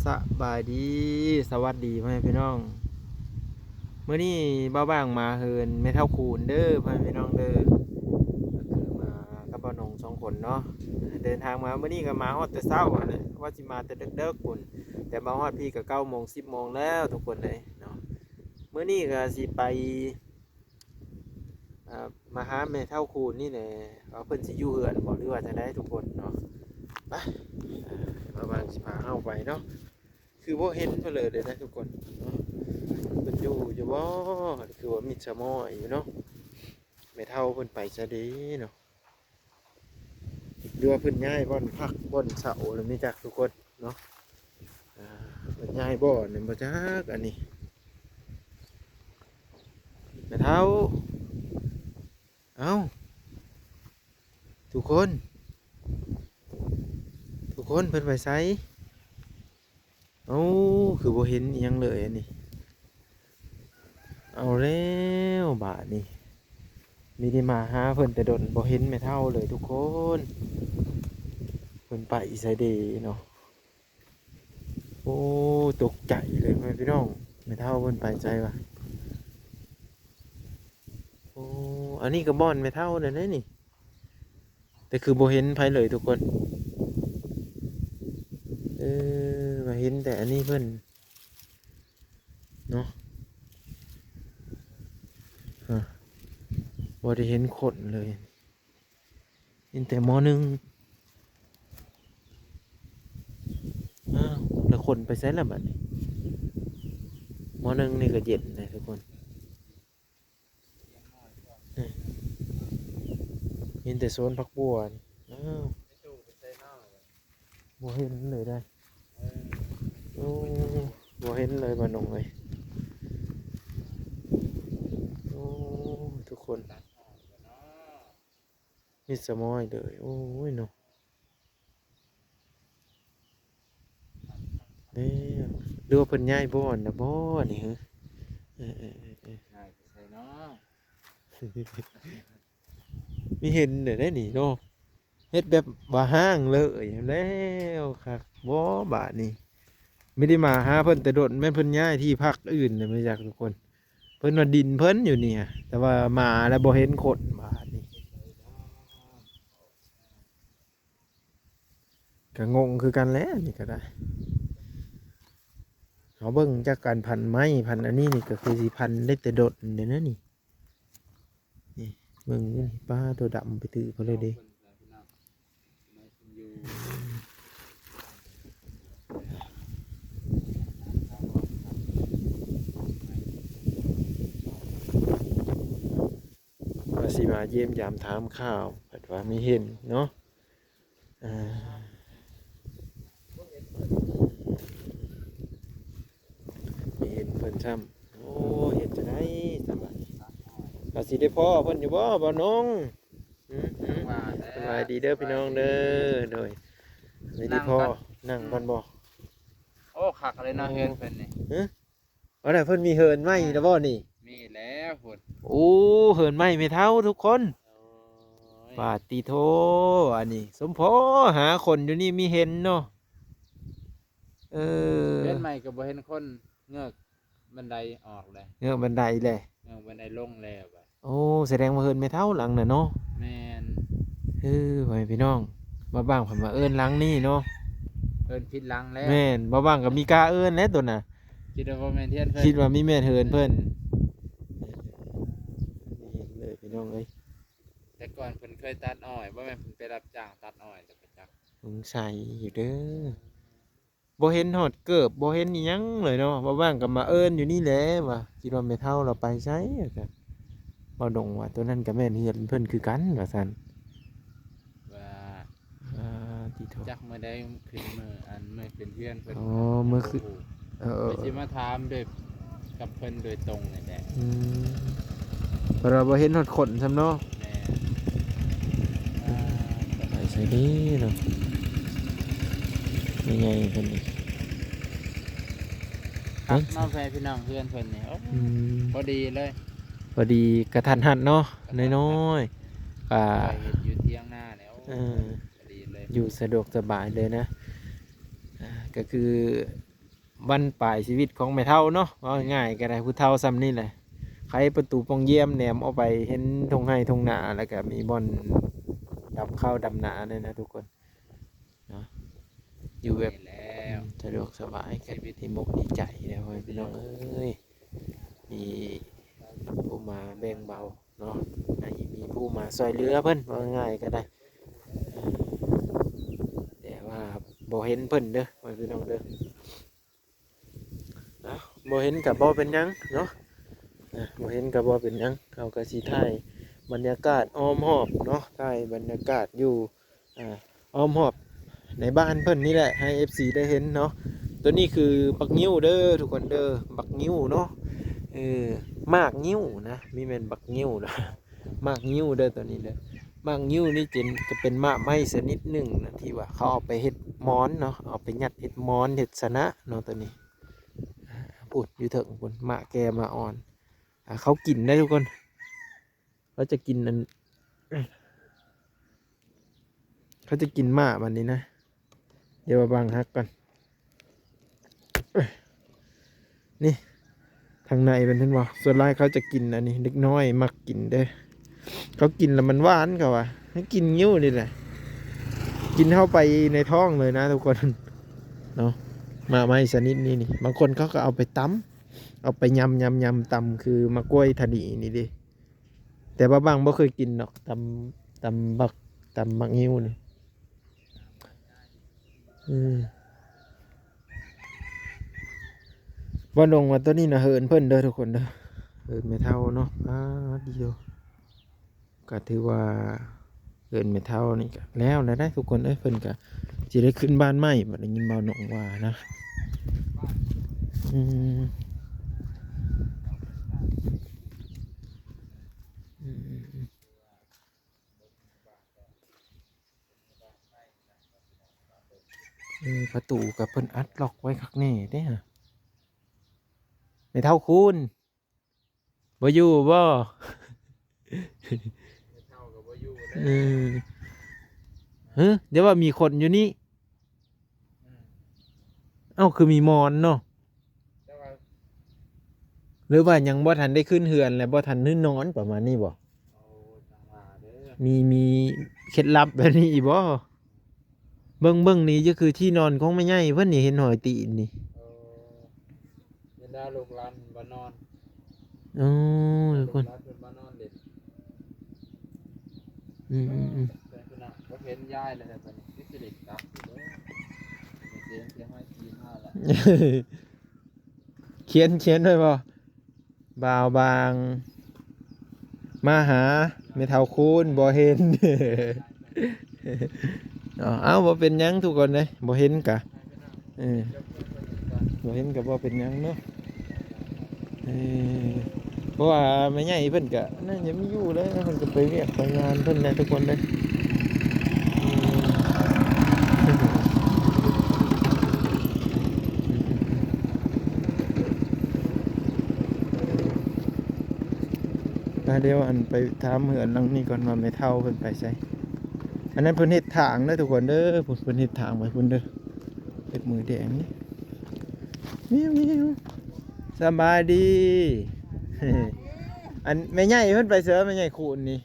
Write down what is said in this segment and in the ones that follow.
สบายดีสวัสดีพ่อแม่พี่น้องเมื่อนี้บ้าบ้างมาเฮินไม่เท่าคูณเด้อพ่อแม่พี่น้องเด้อก็คือมากับป้าหนง2 คนเนาะเดินทางมาเมื่อนี้ก็มาฮอดแต่เช้าเลยว่าสิมาแต่เด็กๆคุณแต่มาฮอดพี่ก็9 โมง 10 โมงแล้วทุกคนเลยเนาะเมื่อนี้ก็สิไปมาหาแม่เท่าคูณนี่แหละว่าเพิ่นสิอยู่เฮือนบ่หรือว่าจะได้ทุกคนเนาะไปบ้าบ้างสิพาเฮาไปเนาะ คือบ่เห็นเพิ่นเลยเด้อนะทุกคนเนาะเพิ่นอยู่บ่คือว่ามีสมออยู่เนาะไม่เท่าเพิ่นไปซะเด้เนาะหรือว่าเพิ่นย้ายบ่อนพักบ่อนเสาแล้วมีจักทุกคนเนาะอ่าเพิ่นย้ายบ่อนนี่บ่จักอันนี้ไม่เท่าเอ้าทุกคนเพิ่นไปไสเอ้าคือบ่เห็นอิหยังเลยอันนี้เอาแล้วบาดนี้มีได้มาหาเพิ่นแต่ดนบ่เห็นแม่เฒ่าเลยทุกคนเพิ่นไปไสเดเนาะโอ้ตกใจเลยแม่พี่น้องแม่เฒ่าเพิ่นไปไสวะโอ้อันนี้ก็บ่อนแม่เฒ่านั่นแหละนี่แต่คือบ่เห็นไผเลยทุกคนมาเห็นแต่อันนี้เพิ่นเนาะฮะบ่ได้เห็นคนเลยเห็นแต่หมอหนึ่งอ้าวแล้วคนไปไสล่ะบัดนี้หมอหนึ่งนี่ก็เย็นเลยทุกคน เห็นแต่โซนพักบัวนี่อ้าวบ่เห็นเลยได้โอ้บ่เห็นเลยบ้านหนองเลยโอ้ทุกคนมีสมอยเลยโอ้ยเนาะเนี่ยหรือว่าเพิ่นย้ายบ่อนนะบ่นี่ฮะง่ายไปใส่เนาะมีเห็นได้นี่เนาะเฮ็ดแบบว่าห้างเลยแล้วครับบ่บาดนี้ไม่ได้มาหาเพิ่นแต่โดดแม่นเพิ่นย้ายที่พักอื่นน่ะไม่อยากทุกคนเพิ่นว่าดินเพิ่นอยู่เนี่ยแต่ว่ามาแล้วบ่เห็นคนบาดนี้ ก็งงคือกันแหล้วนี่ก็ได้เขาเบิ่งจากการพันไม้พันอันนี้นี่ก็คือสิพันได้แต่โดดเดี๋ยวนะนี่นี่เบิ่งนี่ป้าตัวดำไปตื้อเขาเลยเดิว่าสิมาเยี่ยมยามถามข่าวแต่ว่าไม่เห็นเนาะอ่าไม่เห็นเพิ่นซ้ำโอ้เห็นจะได้สบายว่าสิได้พ่อเพิ่นอยู่บ่น้องว่าสบายดีเด้อพี่น้องเด้อโดยไม่ได้พ่อนั่งก่อนบ่ โอ้ขักเลยเนาะเฮือนเพิ่นนี่ว่าแต่เพิ่นมีเหินไหมนะบ่นี่มีแล้วพุ่นโอ้เหินไหมไม่เท่าทุกคนโอ้ยปาติโทอันนี้สมพอหาคนอยู่นี่มีเห็นเนาะเออเฮือนใหม่ก็บ่เห็นคนเงือกบันไดออกเลยเงือกบันไดเลยเงือกบันไดลงแล้วบัดโอ้แสดงว่าเหินไม่เท่าหลังน่ะเนาะแม่นพ่อแม่พี่น้องมาบ้างผมมาเอิ้นหลังนี่เนาะเอิ้นผิดหลังแล้วแม่นบ่บ้างก็มีกาเอิ้นแล้วตัวน่ะคิดว่าบ่แม่นเฮือนเพิ่นคิดว่ามีแม่นเหินเพิ่นนี่เลยพี่น้องเอ้ย แต่ก่อนเพิ่นเคยตัดอ้อยบ่แม่นเพิ่นไปรับจ้างตัดอ้อยแต่ประจักษ์สงสัยอยู่เด้อบ่เห็นหอดเกิบบ่เห็นอิหยังเลยเนาะบ่ว่างก็มาเอิ้นอยู่นี่แหละว่าคิดว่าไม่เท่าเราไปไสก็บ่ดงว่าตัวนั้นก็แม่นเฮือนเพิ่นคือกันว่าซั่นว่าอ่ติโทจักมื้อใดขึ้นมื้อขึ้นเฮือนเพิ่นอ๋อเมื่อคือเอไปอสิมาถามโดยกับเพิ่นโดยตรงนี่แหละ อืมเพราะเราบ่เห็นฮอดคนซ้ำเนาะแม่อ่าไปไสเดีเนาะยังไงเพิ่นนี่ครัเอ๊ะบน้องแฟนพี่น้องเพื่อนเพิ่นนี่โอ้อืมพอดีเลยพอดีกระทันหันเนาะน้อยๆอ่าไปเฮ็ดอยู่เที่ยงหน้าเนี่ยโอ้เออพอดีเลยอยู่สะดวกสบายเลยนะก็คือ บั้นปลายชีวิตของแม่เฒ่าเนาะว่าง่ายก็ได้ผู้เฒ่าซ้ำนี่แหละไขประตูปองเยี่ยมแหนมออกไปเห็นทงไห้ทงนาแล้วก็มีบ่อนดำข้าวดำนาเนี่ยนะทุกคนเนาะอยู่แบบ แล้ว สะดวกสบายชีวิตที่มุกดีใจแล้วพี่น้องเอ้ยมีผู้มาแบ่งเบาเนาะมีผู้มาซอยเหลือเพิ่นว่าง่ายก็ได้แต่ว่าบ่เห็นเพิ่นเด้อพี่น้องเด้อนะบ่เห็นกับบ่เป็นหยังเนาะบ่เห็นกับบ่เป็นหยังเขาก็สิถ่ายบรรยากาศอ้อมหอบเนาะถ่ายบรรยากาศอยู่อ้อมหอบในบ้านเพิ่นนี่แหละให้ FC ได้เห็นเนาะตัวนี้คือบักงิ้วเด้อทุกคนเด้อบักงิ้วเนาะมากงิ้วนะมีแม่นบักงิ้วนะมากงิ้วเด้อตัวนี้เด้อมากงิ้วนี่จะเป็นมะไม้ชนิดหนึ่งนะที่ว่าเขาเอาไปเฮ็ดม้อนเนาะเอาไปยัดเฮ็ดม้อนเฮ็ดสนะเนาะตัวนี้พูดอยู่เถิงพุ่นมะแกมะอ่อนเขากินได้ทุกคนเขาจะกินอันเขาจะกินมะวันนี้นะเดี๋ยวมาบังฮักก่อนนี่ทางในเป็นท่านบอกส่วนไรเขาจะกินอันนี้เล็กน้อยมักกินเด้อเขากินแล้วมันหวานเขาว่ะให้กินงิ้วนี่แหละกินเข้าไปในท้องเลยนะทุกคนเนาะมาไม่ชนิดนี้นี่บางคนเขาก็เอาไปตำเอาไปยำตำคือมะกล้วยทะนีนี่ดิแต่ว่าบางบ่เคยกินหรอกตำบักงิ้วนี่ว่าลงมาตัวนี้นะเหินเพิ่นเด้อทุกคนเด้อเหินไม่เท่าเนาะเดียวก็ถือว่าเหินไม่เท่านี่ก็แล้วได้ทุกคนเอ้ยเพิ่นก็จะได้ขึ้นบ้านใหม่บัดได้ยินเบาหนองว่านะประตูกับเพิ่นอัดล็อกไว้ข้างในเด้ฮะไม่เท่าคุณบ่อยู่บ่ เท่ากับว่าอยู่ เดี๋ยวว่ามีคนอยู่นี่เอ้าคือมีมอนเนาะหรือว่ายังบ่ทันได้ขึ้นเฮือนแล้วบ่ทันนึนอนประมาณนี้บ่มีเคล็ดลับแบบนี้อีบ่เบิ่งนี่ก็คือที่นอนของแม่ใหญ่เพิ่นนี่เห็นหอยตีนนี่ยันดาลูกหลานบ้านนอนทุกคนบ้านนอนเด็ดแต่คุณน่ะก็เห็นยายเลยแต่ตอนนี้ที่สิริกลับอยู่เด้อเสียงให้ที5ละเขียนด้วยบ่บ่าวบางมาหาไม่เท่าคูณบ่เห็นเอาบ่เป็นหยังทุกคนเลยบ่เห็นกะบ่เห็นกะบ่เป็นหยังเนาะเพราะว่าแม่ใหญ่เพิ่นกะน่าจะไม่อยู่เลยเพิ่นก็ไปเรียกไปงานเพิ่นนะทุกคนเลยเดี๋ยวอันไปถามเหือนหลังนี้ก่อนว่าไม่เท่าเพิ่นไปใช่อันนั้นเพิ่นเฮ็ดทางเด้อทุกคนเด้อเพิ่นเฮ็ดทางไว้เพิ่นเด้อเฮ็ดมือแดงนี่มิวสบายดีอันแม่ใหญ่เพิ่นไปเสือแม่ใหญ่คูณนี่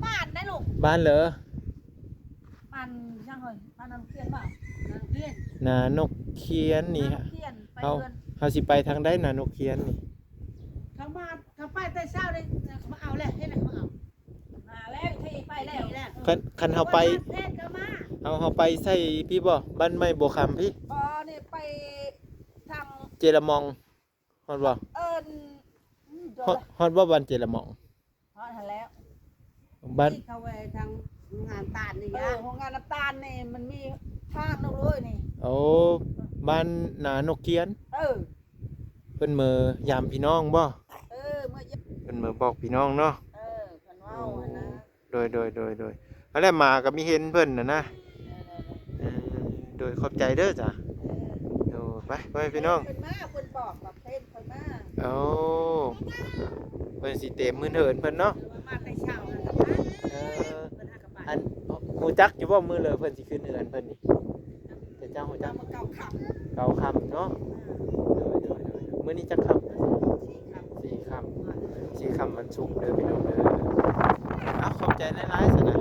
บ้านได้ลูกบ้านเหรอบ้านช่างเฮ้ยบ้านนกเขียนเปล่านนกเขียนนี่ฮะเขาสิไปทางใดนานกเขียนนี่เขามาเขาไปแต่เช้าเลยเขามาเอาแล้วเฮ็ดอะไรเขามาแล้วที่ไปแล้วคันเฮาไปเฮาไปใส่พี่บ่บ้านไม้บัวคำพี่นี่ไปทางเจรมองฮอดบ่ฮอดบ่บ้านเจรมองฮอดแล้วบ้านเขาไปทางงานตาลนี่งานน้ำตาลนี่มันมีทางนึงเลยนี่โอ้บ้านนานกเขียนเพิ่นมือยามพี่น้องบ่เพิ่นมือบอกพี่น้องเนาะเพิ่นเว้านะโดยแล้วมาก็มีเห็นเพิ่นนะโดยขอบใจเด้อจ้ะไปพี่น้องเพิ่นมาเพิ่นบอกว่าเพิ่นมาเพิ่นสิเต็มมื้อเหินเพิ่นเนาะมาแต่เช้าอันฮู้จักอยู่บ่มื้อเลยเพิ่นสิขึ้นเหินเพิ่นนี่แต่เจ้าฮู้จัก เก้าค่ำเนาะมื้อนี้จักค่ำสี่ค่ำสี่ค่ำวันศุกร์เด้อพี่น้องเด้อเอาขอบใจหลายๆซะนะ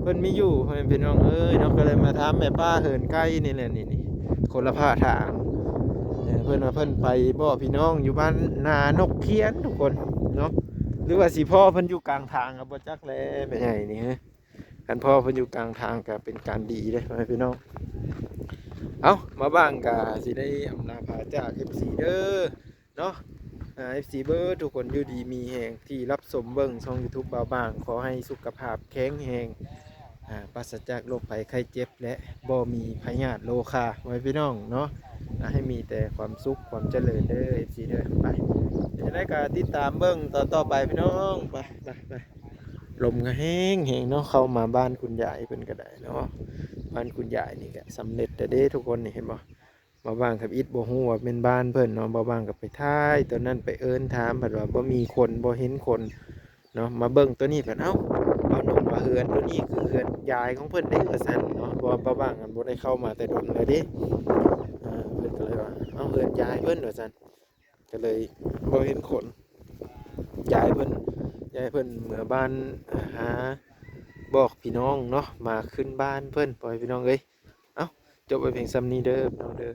เพิ่นมีอยู่เพิ่นพี่น้องเอ้ยเนาะก็เลยมาถามแม่ป้าเหินไก่นี่แหละนี่คนละภาคทางเพิ่นว่าเพิ่นไปบ่พี่น้องอยู่บ้านนานกเขียนทุกคนเนาะหรือว่าสิพ่อเพิ่นอยู่กลางทางก็บ่จักแลแม่ใหญ่นี่ฮะคันพ่อเพิ่นอยู่กลางทางก็เป็นการดีเด้พี่น้องเอามาบ้างก็สิได้อำลาพาจาก FC เด้อเนาะFC เบิร์ดทุกคนอยู่ดีมีแหงที่รับชมเบิ่งช่อง YouTube บ่าวบางขอให้สุขภาพแข็งแรงปราศจากโรคภัยไข้เจ็บและบ่มีพยาธิโรคาไว้พี่น้องเนาะให้มีแต่ความสุขความเจริญเด้อ FC เด้อไปเดี๋ยวได้ก็ติดตามเบิ่งต่อไปพี่น้องไปลมก็แห้งเนาะเข้ามาบ้านคุณยายเพิ่นก็ได้เนาะบ้านคุณยายนี่ก็สำเร็จแต่เด้ทุกคนนี่เห็นบ่มาบ้างกับอิดบ่ฮู้ว่าเป็นบ้านเพิ่นเนาะบ่บ้างกับไปท้ายตัวนั้นไปเอิ้นถามเพิ่นว่าบ่มีคนบ่เห็นคนเนาะมาเบิ่งตัวนี้เพิ่นเอาหนุ่มว่าเฮือนตัวนี้คือเฮือนยายของเพิ่นเด้ว่าซั่นเนาะบ่บ้างกันบ่ได้เข้ามาแต่ดนเลยเด้เพิ่นก็เลยว่าเอาเฮือนยายเพิ่นว่าซั่นก็เลยบ่เห็นคนยายเพิ่นเมื่อบ้านหาบอกพี่น้องเนาะมาขึ้นบ้านเพิ่นปล่อยพี่น้องเอ้ยเอ้าจบไปเพียงซ้ำนี้เด้อพี่น้องเด้อ